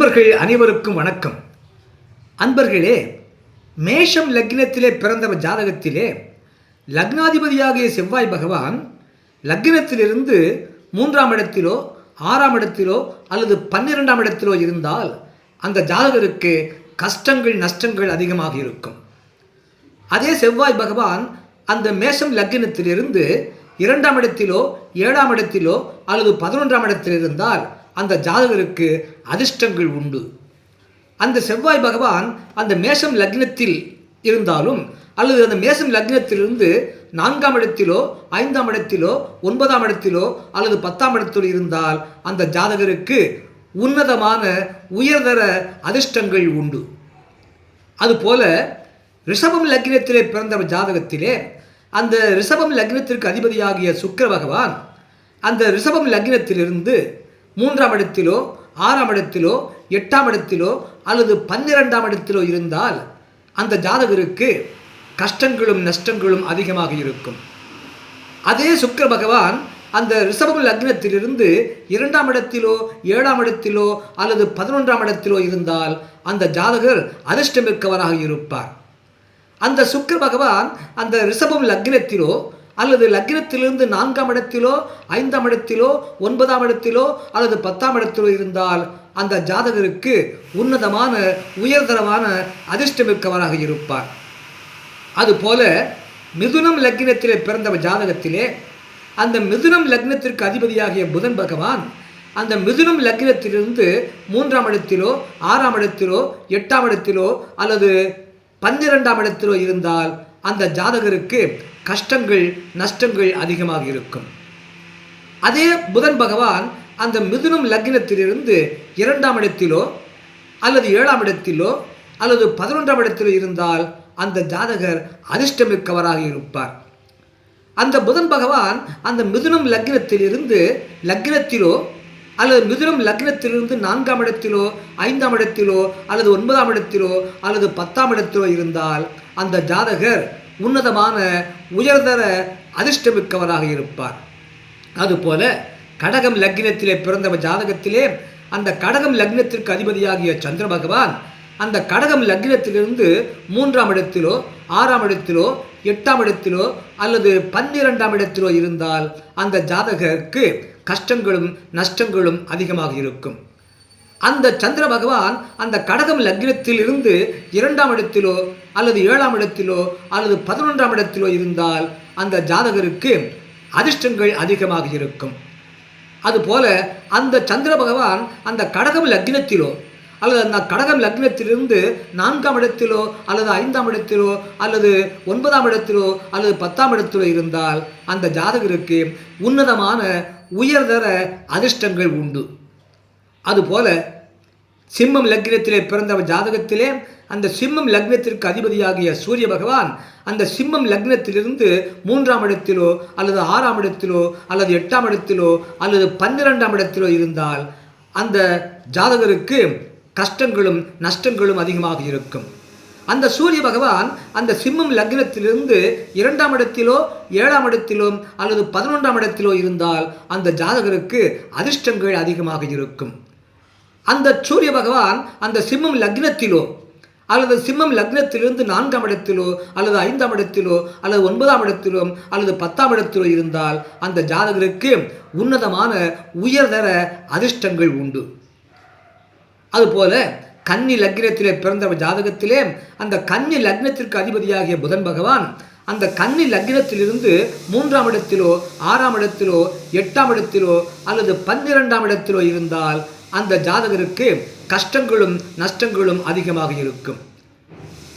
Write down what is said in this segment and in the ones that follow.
அன்பர்கள் அனைவருக்கும் வணக்கம். அன்பர்களே, மேஷம் லக்னத்திலே பிறந்தவர் ஜாதகத்திலே லக்னாதிபதியாகிய செவ்வாய் பகவான் லக்னத்திலிருந்து 3ஆம் இடத்திலோ 6ஆம் இடத்திலோ அல்லது 12ஆம் இடத்திலோ இருந்தால் அந்த ஜாதகருக்கு கஷ்டங்கள் நஷ்டங்கள் அதிகமாக இருக்கும். அதே செவ்வாய் பகவான் அந்த மேஷம் லக்னத்திலிருந்து 2ஆம் இடத்திலோ 7ஆம் இடத்திலோ அல்லது 11ஆம் இடத்தில் இருந்தால் அந்த ஜாதகருக்கு அதிர்ஷ்டங்கள் உண்டு. அந்த செவ்வாய் பகவான் அந்த மேஷம் லக்னத்தில் இருந்தாலும் அல்லது அந்த மேஷம் லக்னத்திலிருந்து 4ஆம் இடத்திலோ 5ஆம் இடத்திலோ 9ஆம் இடத்திலோ அல்லது 10ஆம் இடத்திலோ இருந்தால் அந்த ஜாதகருக்கு உன்னதமான உயர்தர அதிர்ஷ்டங்கள் உண்டு. அதுபோல ரிஷபம் லக்னத்திலே பிறந்த ஜாதகத்திலே அந்த ரிஷபம் லக்னத்திற்கு அதிபதியாகிய சுக்கிர பகவான் அந்த ரிஷபம் லக்னத்திலிருந்து 3ஆம் இடத்திலோ 6ஆம் இடத்திலோ 8ஆம் இடத்திலோ அல்லது 12ஆம் இடத்திலோ இருந்தால் அந்த ஜாதகருக்கு கஷ்டங்களும் நஷ்டங்களும் அதிகமாக இருக்கும். அதே சுக்கிர பகவான் அந்த ரிஷபம் லக்னத்திலிருந்து 2ஆம் இடத்திலோ 7ஆம் இடத்திலோ அல்லது 11ஆம் இடத்திலோ இருந்தால் அந்த ஜாதகர் அதிர்ஷ்டமிக்கவராக இருப்பார். அந்த சுக்கிர பகவான் அந்த ரிஷபம் லக்னத்திலோ அல்லது லக்னத்திலிருந்து 4ஆம் இடத்திலோ 5ஆம் இடத்திலோ 9ஆம் இடத்திலோ அல்லது 10ஆம் இடத்திலோ இருந்தால் அந்த ஜாதகருக்கு உன்னதமான உயர்தரமான அதிர்ஷ்டமிக்கவராக இருப்பார். அதுபோல மிதுனம் லக்னத்திலே பிறந்த ஜாதகத்திலே அந்த மிதுனம் லக்னத்திற்கு அதிபதியாகிய புதன் பகவான் அந்த மிதுனம் லக்னத்திலிருந்து 3ஆம் இடத்திலோ 6ஆம் இடத்திலோ 8ஆம் இடத்திலோ அல்லது 12ஆம் இடத்திலோ இருந்தால் அந்த ஜாதகருக்கு கஷ்டங்கள் நஷ்டங்கள் அதிகமாக இருக்கும். அதே புதன் பகவான் அந்த மிதுனம் லக்னத்திலிருந்து 2ஆம் இடத்திலோ அல்லது 7ஆம் இடத்திலோ அல்லது 11ஆம் இடத்திலோ இருந்தால் அந்த ஜாதகர் அதிர்ஷ்டமிக்கவராக இருப்பார். அந்த புதன் பகவான் அந்த மிதுனம் லக்னத்திலிருந்து லக்னத்திலோ அல்லது மிதுனம் லக்னத்திலிருந்து 4ஆம் இடத்திலோ 5ஆம் இடத்திலோ அல்லது 9ஆம் இடத்திலோ அல்லது 10ஆம் இடத்திலோ இருந்தால் அந்த ஜாதகர் உன்னதமான உயர்தர அதிர்ஷ்டமிக்கவராக இருப்பார். அதுபோல கடகம் லக்னத்திலே பிறந்த ஜாதகத்திலே அந்த கடகம் லக்னத்திற்கு அதிபதியாகிய சந்திர பகவான் அந்த கடகம் லக்னத்திலிருந்து 3ஆம் இடத்திலோ 6ஆம் இடத்திலோ 8ஆம் இடத்திலோ அல்லது 12ஆம் இடத்திலோ இருந்தால் அந்த ஜாதகருக்கு கஷ்டங்களும் நஷ்டங்களும் அதிகமாக இருக்கும். அந்த சந்திர பகவான் அந்த கடகம் லக்னத்தில் இருந்து 2ஆம் இடத்திலோ அல்லது 7ஆம் இடத்திலோ அல்லது 11ஆம் இடத்திலோ இருந்தால் அந்த ஜாதகருக்கு அதிர்ஷ்டங்கள் அதிகமாக இருக்கும். அதுபோல அந்த சந்திர பகவான் அந்த கடகம் லக்னத்திலோ அல்லது அந்த கடகம் லக்னத்திலிருந்து 4ஆம் இடத்திலோ அல்லது 5ஆம் இடத்திலோ அல்லது 9ஆம் இடத்திலோ அல்லது 10ஆம் இடத்திலோ இருந்தால் அந்த ஜாதகருக்கு உன்னதமான உயர்தர அதிர்ஷ்டங்கள் உண்டு. அதுபோல சிம்மம் லக்னத்திலே பிறந்த ஜாதகத்திலே அந்த சிம்மம் லக்னத்திற்கு அதிபதியாகிய சூரிய பகவான் அந்த சிம்மம் லக்னத்திலிருந்து 3ஆம் இடத்திலோ அல்லது 6ஆம் இடத்திலோ அல்லது 8ஆம் இடத்திலோ அல்லது 12ஆம் இடத்திலோ இருந்தால் அந்த ஜாதகருக்கு கஷ்டங்களும் நஷ்டங்களும் அதிகமாக இருக்கும். அந்த சூரிய பகவான் அந்த சிம்மம் லக்னத்திலிருந்து 2ஆம் இடத்திலோ 7ஆம் இடத்திலோ அல்லது 11ஆம் இடத்திலோ இருந்தால் அந்த ஜாதகருக்கு அதிர்ஷ்டங்கள் அதிகமாக இருக்கும். அந்த சூரிய பகவான் அந்த சிம்மம் லக்னத்திலோ அல்லது சிம்மம் லக்னத்திலிருந்து 4ஆம் இடத்திலோ அல்லது 5ஆம் இடத்திலோ அல்லது 9ஆம் இடத்திலோ அல்லது 10ஆம் இடத்திலோ இருந்தால் அந்த ஜாதகருக்கு உன்னதமான உயர்தர அதிர்ஷ்டங்கள் உண்டு. அதுபோல கன்னி லக்னத்திலே பிறந்த ஜாதகத்திலே அந்த கன்னி லக்னத்திற்கு அதிபதியாகிய புதன் பகவான் அந்த கன்னி லக்னத்திலிருந்து 3ஆம் இடத்திலோ 6ஆம் இடத்திலோ 8ஆம் இடத்திலோ அல்லது 12ஆம் இடத்திலோ இருந்தால் அந்த ஜாதகருக்கு கஷ்டங்களும் நஷ்டங்களும் அதிகமாக இருக்கும்.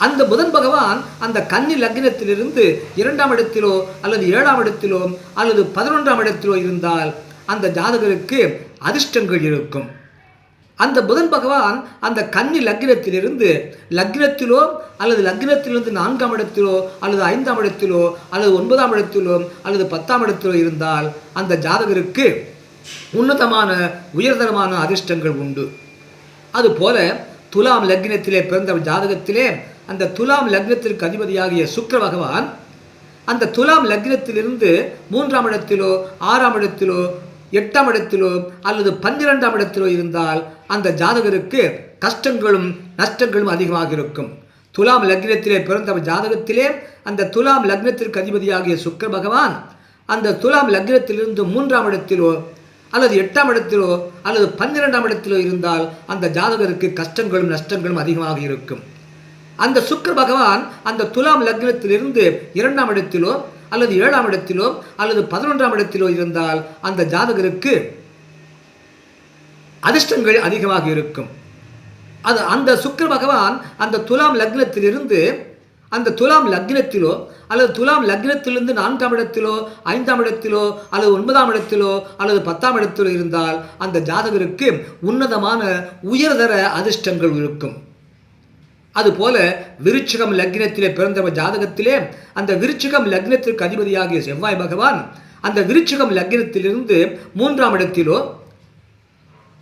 அந்த புதன் பகவான் அந்த கன்னி லக்னத்திலிருந்து 2ஆம் இடத்திலோ அல்லது 7ஆம் இடத்திலோ அல்லது 11ஆம் இடத்திலோ இருந்தால் அந்த ஜாதகருக்கு அதிர்ஷ்டங்கள் இருக்கும். அந்த புதன் பகவான் அந்த கன்னி லக்னத்திலிருந்து லக்னத்திலோ அல்லது லக்னத்திலிருந்து 4ஆம் இடத்திலோ அல்லது 5ஆம் இடத்திலோ அல்லது 9ஆம் இடத்திலோ அல்லது 10ஆம் இடத்திலோ இருந்தால் அந்த ஜாதகருக்கு உன்னதமான உயர்தரமான அதிர்ஷ்டங்கள் உண்டு. அதுபோல துலாம் லக்னத்திலே பிறந்த ஜாதகத்திலே அந்த துலாம் லக்னத்திற்கு அதிபதியாகிய சுக்கிர பகவான் அந்த துலாம் லக்னத்திலிருந்து 3ஆம் இடத்திலோ 6ஆம் இடத்திலோ 8ஆம் இடத்திலோ அல்லது 12ஆம் இடத்திலோ இருந்தால் அந்த ஜாதகருக்கு கஷ்டங்களும் நஷ்டங்களும் அதிகமாக இருக்கும். துலாம் லக்னத்திலே பிறந்த ஜாதகத்திலே அந்த துலாம் லக்னத்திற்கு அதிபதியாகிய சுக்கிர பகவான் அந்த துலாம் லக்னத்திலிருந்து 3ஆம் இடத்திலோ அல்லது 8ஆம் இடத்திலோ அல்லது 12ஆம் இடத்திலோ இருந்தால் அந்த ஜாதகருக்கு கஷ்டங்களும் நஷ்டங்களும் அதிகமாக இருக்கும். அந்த சுக்கிர பகவான் அந்த துலாம் லக்னத்திலிருந்து 2ஆம் இடத்திலோ அல்லது 7ஆம் இடத்திலோ அல்லது 11ஆம் இடத்திலோ இருந்தால் அந்த ஜாதகருக்கு அதிர்ஷ்டங்கள் அதிகமாக இருக்கும். அந்த சுக்கிர பகவான் அந்த துலாம் லக்னத்திலிருந்து அந்த துலாம் லக்னத்திலோ அல்லது துலாம் லக்னத்திலிருந்து 4ஆம் இடத்திலோ 5ஆம் இடத்திலோ அல்லது 9ஆம் இடத்திலோ அல்லது 10ஆம் இடத்திலோ இருந்தால் அந்த ஜாதகருக்கு உன்னதமான உயர்தர அதிர்ஷ்டங்கள் இருக்கும். அதுபோல விருச்சிகம் லக்னத்திலே பிறந்த ஜாதகத்திலே அந்த விருச்சிகம் லக்னத்திற்கு அதிபதியாகிய செவ்வாய் பகவான் அந்த விருச்சிகம் லக்னத்திலிருந்து 3ஆம் இடத்திலோ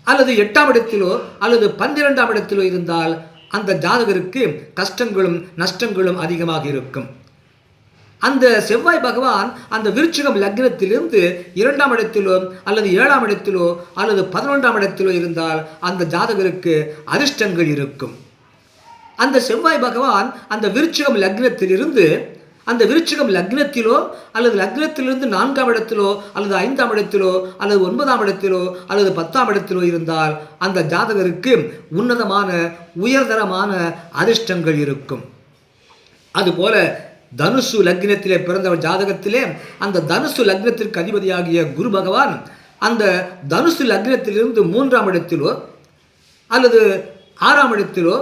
அல்லது 8ஆம் இடத்திலோ அல்லது 12ஆம் இடத்திலோ இருந்தால் அந்த ஜாதகருக்கு கஷ்டங்களும் நஷ்டங்களும் அதிகமாக இருக்கும். அந்த செவ்வாய் பகவான் அந்த விருச்சிகம் லக்னத்திலிருந்து 2ஆம் இடத்திலோ அல்லது 7ஆம் இடத்திலோ அல்லது 11ஆம் இடத்திலோ இருந்தால் அந்த ஜாதகருக்கு அதிர்ஷ்டங்கள் இருக்கும். அந்த செவ்வாய் பகவான் அந்த விருச்சிகம் லக்னத்திலிருந்து அந்த விருச்சிகம் லக்னத்திலோ அல்லது லக்னத்திலிருந்து 4ஆம் இடத்திலோ அல்லது 5ஆம் இடத்திலோ அல்லது 9ஆம் இடத்திலோ அல்லது 10ஆம் இடத்திலோ இருந்தால் அந்த ஜாதகருக்கு உன்னதமான உயர்தரமான அதிர்ஷ்டங்கள் இருக்கும். அதுபோல தனுசு லக்னத்திலே பிறந்த ஜாதகத்திலே அந்த தனுசு லக்னத்திற்கு அதிபதியாகிய குரு பகவான் அந்த தனுசு லக்னத்திலிருந்து 3ஆம் இடத்திலோ அல்லது 6ஆம் இடத்திலோ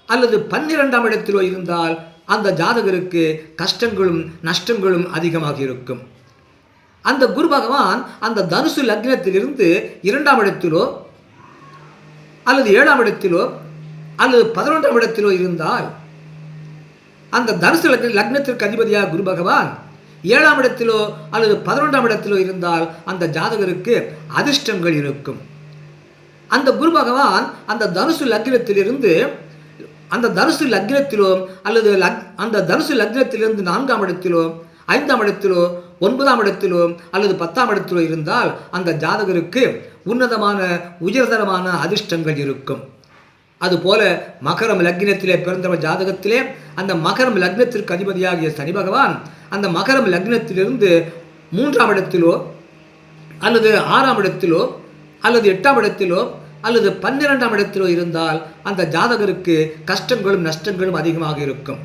அல்லது 12ஆம் இடத்திலோ இருந்தால் அந்த ஜாதகருக்கு கஷ்டங்களும் நஷ்டங்களும் அதிகமாக இருக்கும். அந்த குரு பகவான் அந்த தனுசு லக்னத்திலிருந்து 2ஆம் இடத்திலோ அல்லது 7ஆம் இடத்திலோ அல்லது 11ஆம் இடத்திலோ இருந்தால் அந்த தனுசு லக்னத்திற்கு அதிபதியாக குரு பகவான் 7ஆம் இடத்திலோ அல்லது 11ஆம் இடத்திலோ இருந்தால் அந்த ஜாதகருக்கு அதிர்ஷ்டங்கள் இருக்கும். அந்த குரு பகவான் அந்த தனுசு லக்னத்திலிருந்து அந்த தனுசு லக்னத்திலோ அல்லது அந்த தனுசு லக்னத்திலிருந்து 4ஆம் இடத்திலோ 5ஆம் இடத்திலோ 9ஆம் இடத்திலோ அல்லது 10ஆம் இடத்திலோ இருந்தால் அந்த ஜாதகருக்கு உன்னதமான உயர்தரமான அதிர்ஷ்டங்கள் இருக்கும். அதுபோல மகரம் லக்னத்திலே பிறந்த ஜாதகத்திலே அந்த மகரம் லக்னத்திற்கு அதிபதியாகிய சனி பகவான் அந்த மகரம் லக்னத்திலிருந்து 3ஆம் இடத்திலோ அல்லது 6ஆம் இடத்திலோ அல்லது 8ஆம் இடத்திலோ அல்லது 12ஆம் இடத்திலோ இருந்தால் அந்த ஜாதகருக்கு கஷ்டங்களும் நஷ்டங்களும் அதிகமாக இருக்கும்.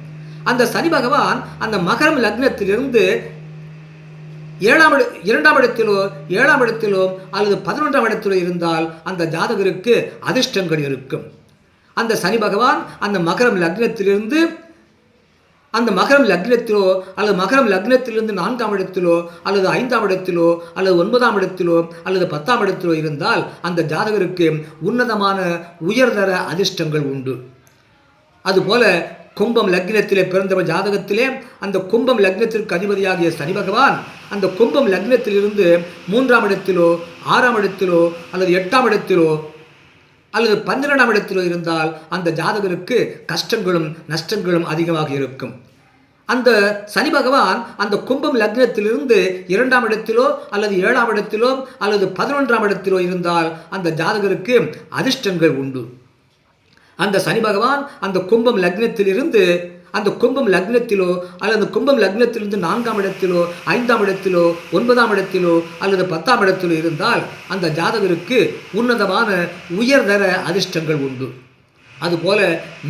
அந்த சனி பகவான் அந்த மகரம் லக்னத்திலிருந்து 2ஆம் இடத்திலோ 7ஆம் இடத்திலோ அல்லது 11ஆம் இடத்திலோ இருந்தால் அந்த ஜாதகருக்கு அதிர்ஷ்டங்கள் இருக்கும். அந்த சனி பகவான் அந்த மகரம் லக்னத்திலிருந்து அந்த மகரம் லக்னத்திலோ அல்லது மகரம் லக்னத்திலிருந்து 4ஆம் இடத்திலோ அல்லது 5ஆம் இடத்திலோ அல்லது 9ஆம் இடத்திலோ அல்லது 10ஆம் இடத்திலோ இருந்தால் அந்த ஜாதகருக்கு உன்னதமான உயர்தர அதிர்ஷ்டங்கள் உண்டு. அதுபோல கும்பம் லக்னத்திலே பிறந்த ஜாதகத்திலே அந்த கும்பம் லக்னத்திற்கு அதிபதியாகிய சனி பகவான் அந்த கும்பம் லக்னத்திலிருந்து 3ஆம் இடத்திலோ 6ஆம் இடத்திலோ அல்லது 8ஆம் இடத்திலோ அல்லது 12ஆம் இடத்திலோ இருந்தால் அந்த ஜாதகருக்கு கஷ்டங்களும் நஷ்டங்களும் அதிகமாக இருக்கும். அந்த சனி பகவான் அந்த கும்பம் லக்னத்திலிருந்து 2ஆம் இடத்திலோ அல்லது 7ஆம் இடத்திலோ அல்லது 11ஆம் இடத்திலோ இருந்தால் அந்த ஜாதகருக்கு அதிர்ஷ்டங்கள் உண்டு. அந்த சனி பகவான் அந்த கும்பம் லக்னத்திலிருந்து அந்த கும்பம் லக்னத்திலோ அல்லது கும்பம் லக்னத்திலிருந்து 4ஆம் இடத்திலோ 5ஆம் இடத்திலோ 9ஆம் இடத்திலோ அல்லது 10ஆம் இடத்திலோ இருந்தால் அந்த ஜாதகருக்கு உன்னதமான உயர்தர அதிர்ஷ்டங்கள் உண்டு. அதுபோல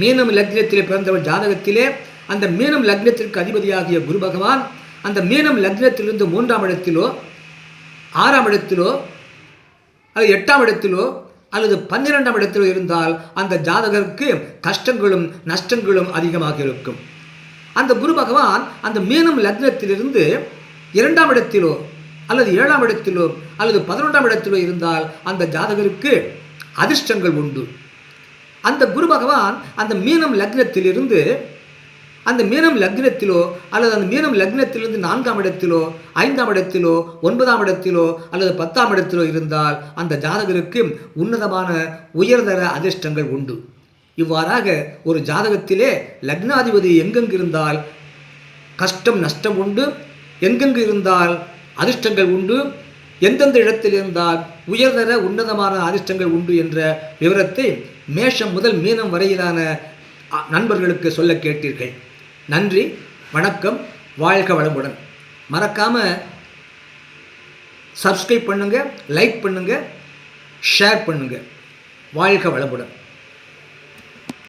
மீனம் லக்னத்திலே பிறந்தவர் ஜாதகத்திலே அந்த மீனம் லக்னத்திற்கு அதிபதியாகிய குரு பகவான் அந்த மீனம் லக்னத்திலிருந்து 3ஆம் இடத்திலோ 6ஆம் இடத்திலோ அல்லது 8ஆம் இடத்திலோ அல்லது 12ஆம் இடத்திலோ இருந்தால் அந்த ஜாதகருக்கு கஷ்டங்களும் நஷ்டங்களும் அதிகமாக இருக்கும். அந்த குரு பகவான் அந்த மீனம் லக்னத்திலிருந்து 2ஆம் இடத்திலோ அல்லது 7ஆம் இடத்திலோ அல்லது 11ஆம் இடத்திலோ இருந்தால் அந்த ஜாதகருக்கு அதிர்ஷ்டங்கள் உண்டு. அந்த குரு பகவான் அந்த மீனம் லக்னத்திலிருந்து அந்த மீனம் லக்னத்திலோ அல்லது அந்த மீனம் லக்னத்திலிருந்து 4ஆம் இடத்திலோ 5ஆம் இடத்திலோ 9ஆம் இடத்திலோ அல்லது 10ஆம் இடத்திலோ இருந்தால் அந்த ஜாதகருக்கு உன்னதமான உயர்தர அதிர்ஷ்டங்கள் உண்டு. இவ்வாறாக ஒரு ஜாதகத்திலே லக்னாதிபதி எங்கெங்கு இருந்தால் கஷ்டம் நஷ்டம் உண்டு, எங்கெங்கு இருந்தால் அதிர்ஷ்டங்கள் உண்டு, எந்தெந்த இடத்தில் இருந்தால் உயர்தர உன்னதமான அதிர்ஷ்டங்கள் உண்டு என்ற விவரத்தை மேஷம் முதல் மீனம் வரையிலான நண்பர்களுக்கு சொல்ல கேட்டீர்கள். நன்றி, வணக்கம், வாழ்க வளமுடன். மறக்காமல் சப்ஸ்கிரைப் பண்ணுங்கள், லைக் பண்ணுங்கள், ஷேர் பண்ணுங்கள். வாழ்க வளமுடன்.